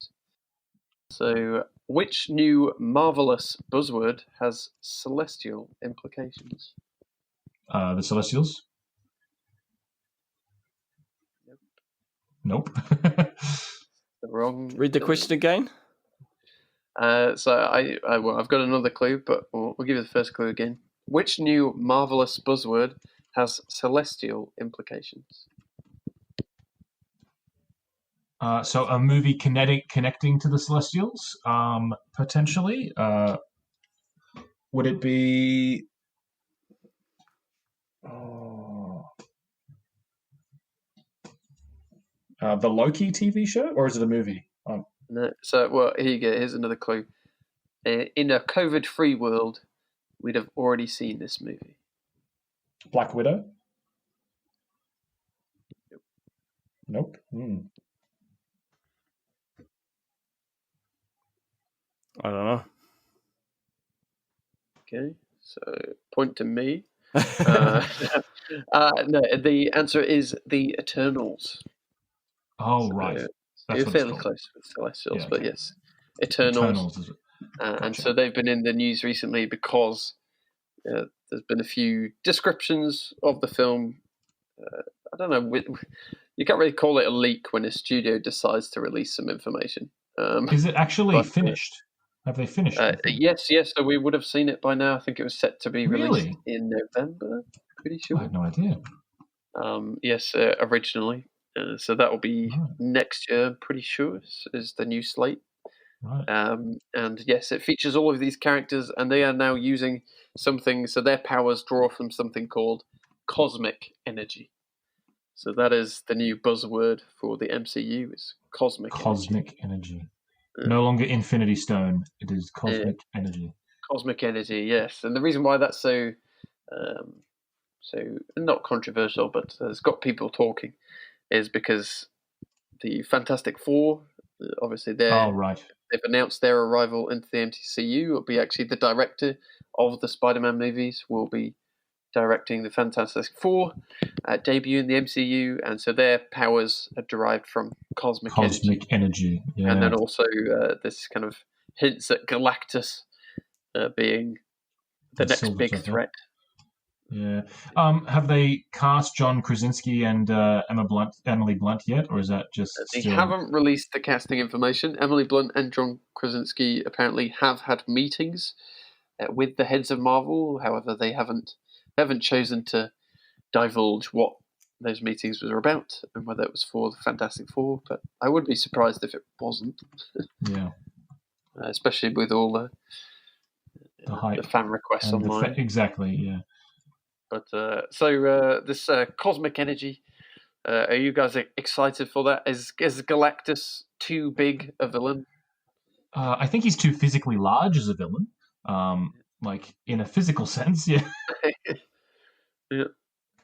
So, which new marvelous buzzword has celestial implications? The Celestials? Nope. The wrong. Read the question again. So I've got another clue, but we'll give you the first clue again. Which new marvelous buzzword has celestial implications? So a movie connecting to the Celestials, potentially. Would it be? The Loki TV show, or is it a movie? No. So, here you go. Here's another clue. In a COVID-free world, we'd have already seen this movie. Black Widow? Nope. I don't know. Okay, so point to me. No, the answer is the Eternals. Oh, right. You're fairly close with Celestials, but yes, Eternals. And so they've been in the news recently because there's been a few descriptions of the film. I don't know. You can't really call it a leak when a studio decides to release some information. Is it actually finished? Have they finished? Yes. So we would have seen it by now. I think it was set to be released in November. Pretty sure. I had no idea. Yes, originally. So that will be next year, I'm pretty sure, is the new slate. Right. And yes, it features all of these characters, and they are now using something. So their powers draw from something called cosmic energy. So that is the new buzzword for the MCU: is cosmic energy. No longer Infinity Stone. It is cosmic energy. Cosmic energy, yes. And the reason why that's so not controversial, but has got people talking, is because the Fantastic Four, obviously they've announced their arrival into the MCU. It'll be actually the director of the Spider-Man movies will be directing the Fantastic Four debut in the MCU, and so their powers are derived from cosmic energy. Yeah. And then also this kind of hints at Galactus being the next big threat. Yeah. Have they cast John Krasinski and Emily Blunt yet, or is that just? They haven't released the casting information. Emily Blunt and John Krasinski apparently have had meetings with the heads of Marvel. However, they haven't chosen to divulge what those meetings were about and whether it was for the Fantastic Four. But I would be surprised if it wasn't. Yeah. Especially with all the hype, the fan requests online. Exactly. Yeah. But this cosmic energy, are you guys excited for that? Is Galactus too big a villain? I think he's too physically large as a villain. Like in a physical sense, yeah. Yeah.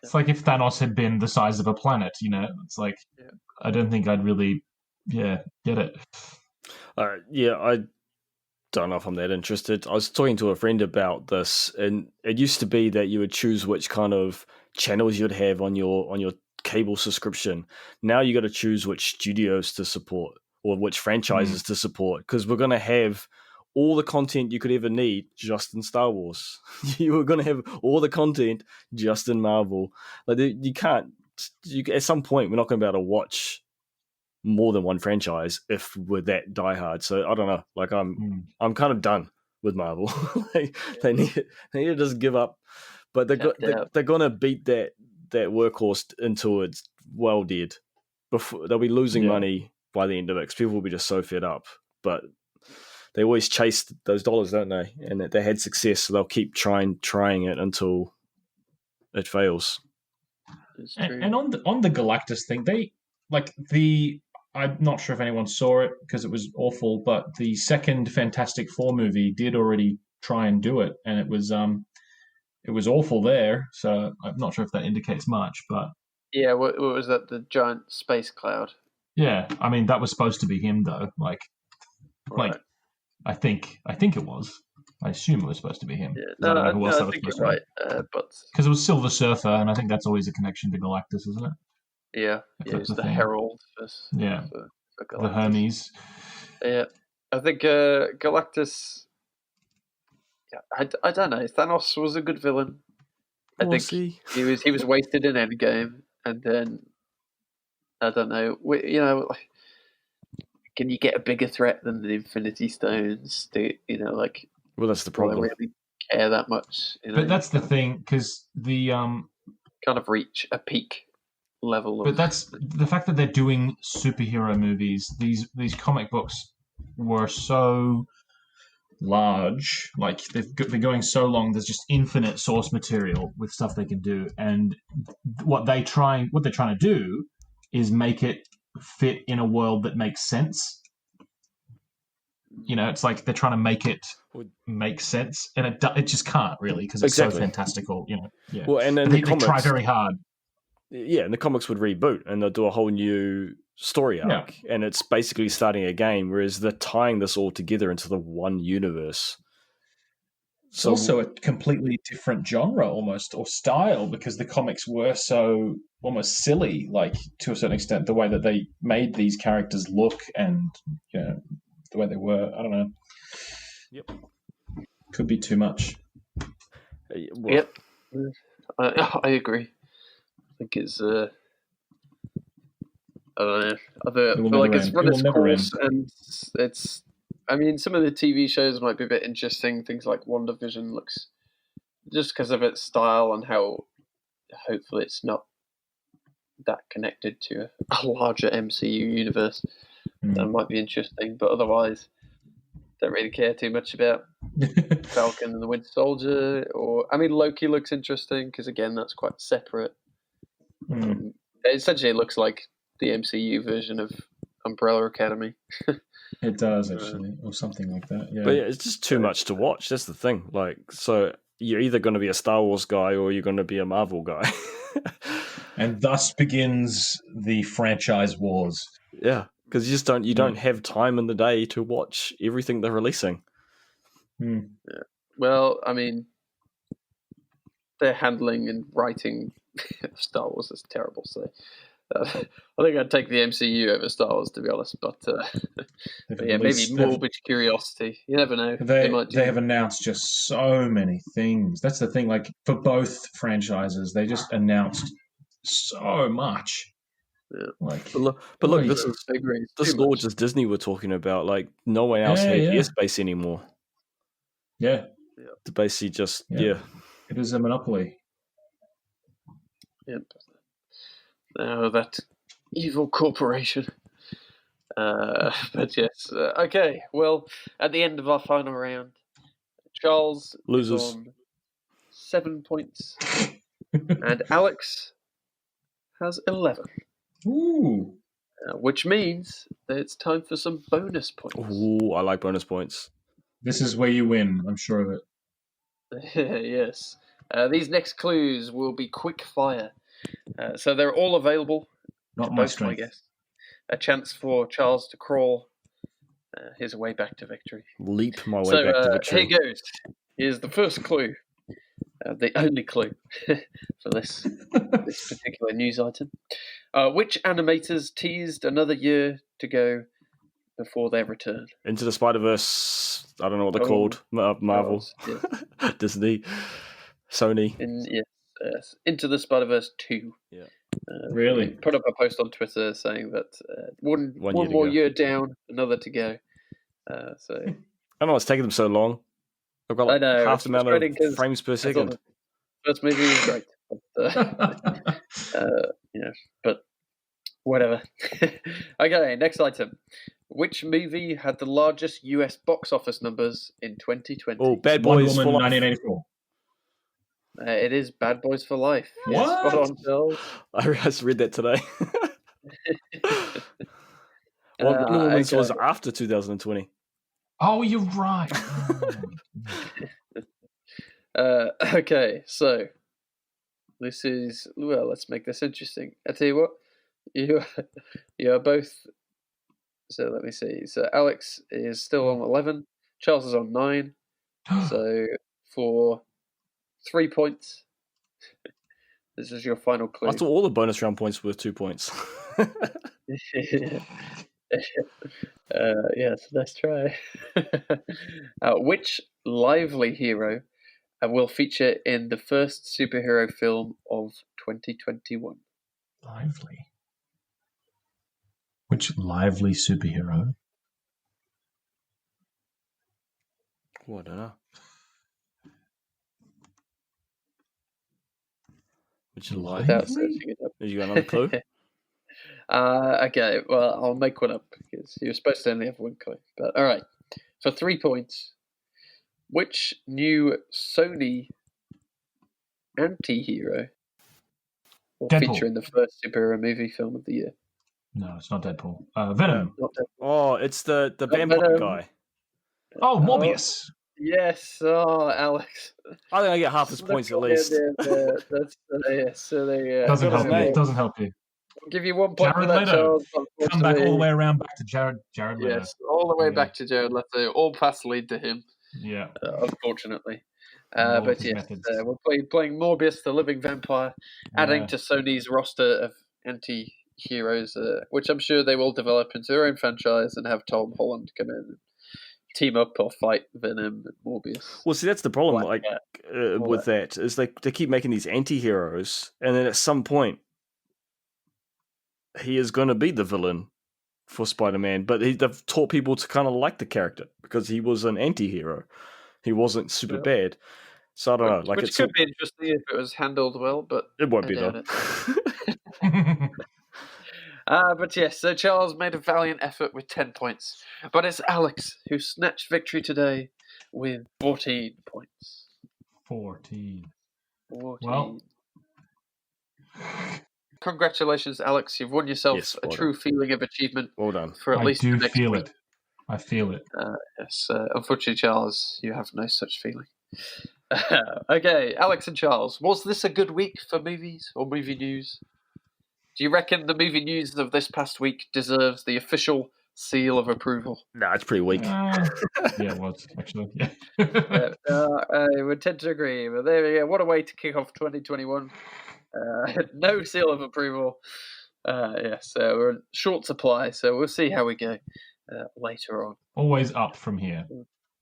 It's like if Thanos had been the size of a planet, It's like I don't think I'd really, get it. I don't know if I'm that interested. I was talking to a friend about this, and it used to be that you would choose which kind of channels you'd have on your cable subscription. Now you got to choose which studios to support or which franchises to support, because we're going to have all the content you could ever need just in Star Wars. You were going to have all the content just in Marvel. Like you can't. At some point, we're not going to be able to watch more than one franchise if we're that diehard. So I don't know. Like I'm kind of done with Marvel. They need to just give up. But they're gonna beat that workhorse until it's well dead. Before they'll be losing money by the end of it, because people will be just so fed up. But they always chase those dollars, don't they? And they had success, so they'll keep trying it until it fails. And on the Galactus thing, I'm not sure if anyone saw it because it was awful, but the second Fantastic Four movie did already try and do it, and it was awful there. So I'm not sure if that indicates much, but what was that? The giant space cloud. Yeah, I mean that was supposed to be him though. Like I think it was. I assume it was supposed to be him. Yeah, I think you're right. But because it was Silver Surfer, and I think that's always a connection to Galactus, isn't it? Yeah, it's the Herald. For The Hermes. Yeah, I think Galactus. Yeah, I don't know. Thanos was a good villain. I think he was wasted in Endgame, and then I don't know. Can you get a bigger threat than the Infinity Stones? Well, that's the problem. Do I really care that much? But that's the thing, because the kind of reach a peak level. But that's the fact that they're doing superhero movies. These comic books were so large, like they've been going so long. There's just infinite source material with stuff they can do, and what they're trying to do is make it fit in a world that makes sense. It's like they're trying to make it make sense, and it just can't really, because it's so fantastical. Well, and then they try very hard. Yeah, and the comics would reboot, and they'll do a whole new story arc, and it's basically starting a game, whereas they're tying this all together into the one universe. It's also a completely different genre, almost, or style, because the comics were so almost silly, like to a certain extent, the way that they made these characters look, and the way they were. I don't know. Yep. Could be too much. Yep. I agree. I think it's I don't know. I feel like it's run its course, and it's. I mean, some of the TV shows might be a bit interesting. Things like WandaVision looks, just because of its style and how hopefully it's not that connected to a larger MCU universe. That might be interesting, but otherwise, don't really care too much about Falcon and the Winter Soldier. Loki looks interesting because again, that's quite separate. Essentially, it looks like the MCU version of Umbrella Academy. It does actually, or something like that. Yeah, but yeah, it's just too much to watch. That's the thing. Like, so you're either going to be a Star Wars guy or you're going to be a Marvel guy. And thus begins the franchise wars. Yeah, because you don't have time in the day to watch everything they're releasing. Yeah. Well, I mean, their handling and writing of Star Wars is terrible. So I think I'd take the MCU over Star Wars, to be honest. But yeah, maybe morbid curiosity. You never know. They have announced just so many things. That's the thing. Like for both franchises, they just announced so much. Yeah. Like, but look, this is all just Disney we're talking about. Like, no one else has airspace anymore. Yeah. It's basically just It is a monopoly. Yep. Now that evil corporation. But yes. Okay. Well, at the end of our final round, Charles loses on 7 points, and Alex has 11. Ooh. Which means that it's time for some bonus points. Ooh, I like bonus points. This is where you win. I'm sure of it. Yes. These next clues will be quick fire. So they're all available. Not my strength. I guess. A chance for Charles to crawl his way back to victory. Leap my way back to victory. Here goes. Here's the first clue. The only clue for this particular news item. Which animators teased another year to go before their return? Into the Spider-Verse. I don't know what they're called. Marvel. Yes. Disney. Sony. Yes. Into the Spider-Verse 2. Yeah. Really? Put up a post on Twitter saying that one more year down, another to go. So I don't know what's taking them so long. I've got like half the amount of frames per second. First movie was great. But, but whatever. Okay, next item. Which movie had the largest US box office numbers in 2020? Oh, Bad Boys for 1984. It is Bad Boys for Life. What? Yes, spot on, Charles. I just read that today. Wonder Woman's was after 2020. Oh, you're right. Okay, so this is let's make this interesting. I tell you what, you are both. So let me see. So Alex is still on 11. Charles is on 9. So for 3 points, this is your final clue. I thought all the bonus round points were 2 points. Yes, let's try. Which lively hero will feature in the first superhero film of 2021? Lively? Which lively superhero? Oh, I don't know. Which lively? Without searching it up. Have you got another clue? Okay, well, I'll make one up because you're supposed to only have one clue. But all right, for 3 points, which new Sony anti-hero will feature in the first superhero movie film of the year? No, it's not Deadpool. Venom. Not Deadpool. Oh, it's the vampire guy. Oh, Morbius. Yes. Oh, Alex. I think I get half his points at least. Yes. So there you go. Doesn't help you. I'll give you 1 point Jared for that, Leto. Charles. Come back all the way around back to Jared Leto. Yes, all the way back to Jared Leto. All paths lead to him. Yeah. Unfortunately. But yes, we're playing Morbius, the living vampire, adding to Sony's roster of anti-heroes, which I'm sure they will develop into their own franchise and have Tom Holland come in and team up or fight Venom and Morbius. Well, see, that's the problem with that, is they keep making these anti-heroes, and then at some point, he is going to be the villain for Spider-Man, but they've taught people to kind of like the character because he was an anti-hero. He wasn't super bad. So I don't know. Like Which could be interesting if it was handled well, but it won't be doubt though. But yes, so Charles made a valiant effort with 10 points. But it's Alex who snatched victory today with 14 points. 14. Well, congratulations, Alex. You've won yourself a true feeling of achievement. Well done. For at least the next week. I feel it. Yes. Unfortunately, Charles, you have no such feeling. Okay, Alex and Charles, was this a good week for movies or movie news? Do you reckon the movie news of this past week deserves the official seal of approval? No, it's pretty weak. Yeah, it was, actually. Yeah. I would tend to agree, but there we go. What a way to kick off 2021. No seal of approval. Yes, we're in short supply, so we'll see how we go later on. Always up from here.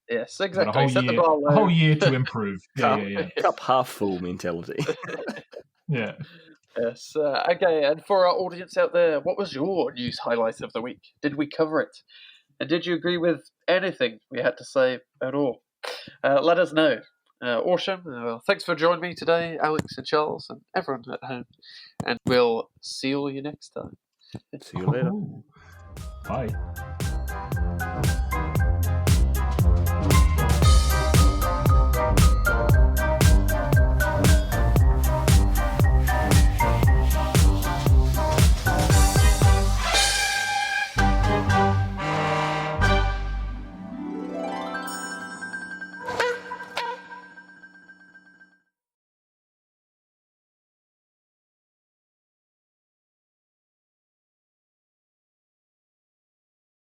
Yes, exactly. A whole year to improve. Yeah. Cup half full mentality. Yeah. Yes. Okay, and for our audience out there, what was your news highlight of the week? Did we cover it? And did you agree with anything we had to say at all? Let us know. Awesome. Thanks for joining me today, Alex and Charles, and everyone at home. And we'll see you next time. See you later. Bye.